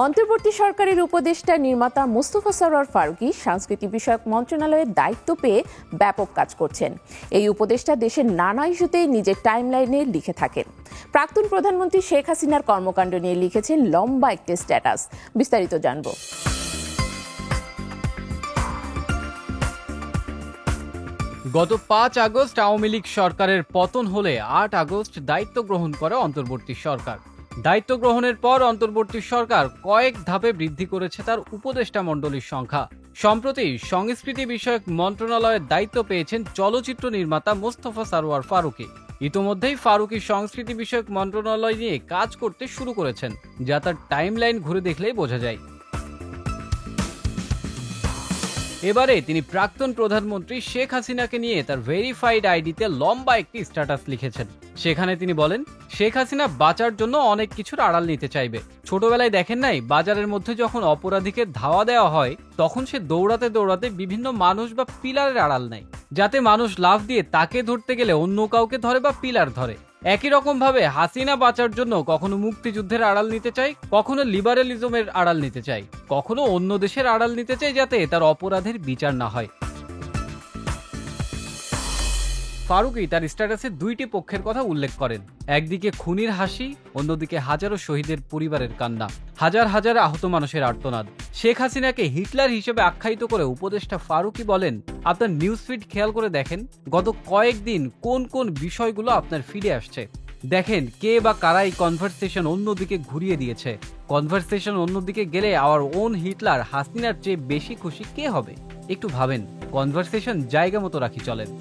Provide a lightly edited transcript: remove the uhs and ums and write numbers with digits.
অন্তর্বর্তী সরকারের উপদেষ্টা নির্মাতা মোস্তফা সরোয়ার ফারুকী সংস্কৃতি বিষয়ক মন্ত্রণালয়ের দায়িত্ব পেয়ে ব্যাপক কাজ করছেন। এই উপদেষ্টা দেশের নানা ইস্যুতে নিজের টাইমলাইনে লিখে থাকেন। প্রাক্তন প্রধানমন্ত্রী শেখ হাসিনার কর্মকাণ্ড নিয়ে লিখেছেন লম্বা একটি স্ট্যাটাস। বিস্তারিত জানব। গত ৫ আগস্ট আওয়ামী লীগ সরকারের পতন হলে ৮ আগস্ট দায়িত্ব গ্রহণ করে অন্তর্বর্তী সরকার। দায়িত্ব গ্রহণের পর অন্তর্বর্তী সরকার কয়েক ধাপে বৃদ্ধি করেছে তার উপদেষ্টা মণ্ডলীর সংখ্যা। সম্প্রতি সংস্কৃতি বিষয়ক মন্ত্রণালয়ের দায়িত্ব পেয়েছেন চলচ্চিত্র নির্মাতা মোস্তফা সরোয়ার ফারুকী। ইতোমধ্যেই ফারুকী সংস্কৃতি বিষয়ক মন্ত্রণালয় নিয়ে কাজ করতে শুরু করেছেন, যা তার টাইমলাইন ঘুরে দেখলেই বোঝা যায়। এবারে তিনি প্রাক্তন প্রধানমন্ত্রী শেখ হাসিনাকে নিয়ে তার ভেরিফাইড আইডিতে লম্বা একটি স্ট্যাটাস লিখেছেন। সেখানে তিনি বলেন, শেখ হাসিনা বাঁচার জন্য অনেক কিছুর আড়াল নিতে চাইবে। ছোটবেলায় দেখেন নাই, বাজারের মধ্যে যখন অপরাধীকে ধাওয়া দেওয়া হয় তখন সে দৌড়াতে দৌড়াতে বিভিন্ন মানুষ বা পিলারের আড়াল নেয়, যাতে মানুষ লাফ দিয়ে তাকে ধরতে গেলে অন্য কাউকে ধরে বা পিলার ধরে। একই রকম ভাবে হাসিনা বাঁচার জন্য কখনো মুক্তিযুদ্ধের আড়াল নিতে চাই, কখনো লিবারেলিজমের আড়াল নিতে চাই, কখনো অন্য দেশের আড়াল নিতে চাই, যাতে তার অপরাধের বিচার না হয়। ফারুকী তার স্ট্যাটাসে দুইটি পক্ষের কথা উল্লেখ করেন। একদিকে খুনির হাসি, অন্যদিকে হাজারো শহীদের পরিবারের কান্না, হাজার হাজার আহত মানুষের আর্তনাদ। শেখ হাসিনাকে হিটলার হিসেবে আখ্যায়িত করে উপদেষ্টা ফারুকী বলেন, আপনার নিউজ ফিড খেয়াল করে দেখেন, গত কয়েকদিন কোন কোন বিষয়গুলো আপনার ফিডে আসছে। দেখেন কে বা কারা এই কনভারসেশন অন্যদিকে ঘুরিয়ে দিয়েছে। কনভারসেশন অন্যদিকে গেলে আওয়ার ওন হিটলার হাসিনার চেয়ে বেশি খুশি কে হবে? একটু ভাবেন, কনভারসেশন জায়গা মতো রাখি চলেন।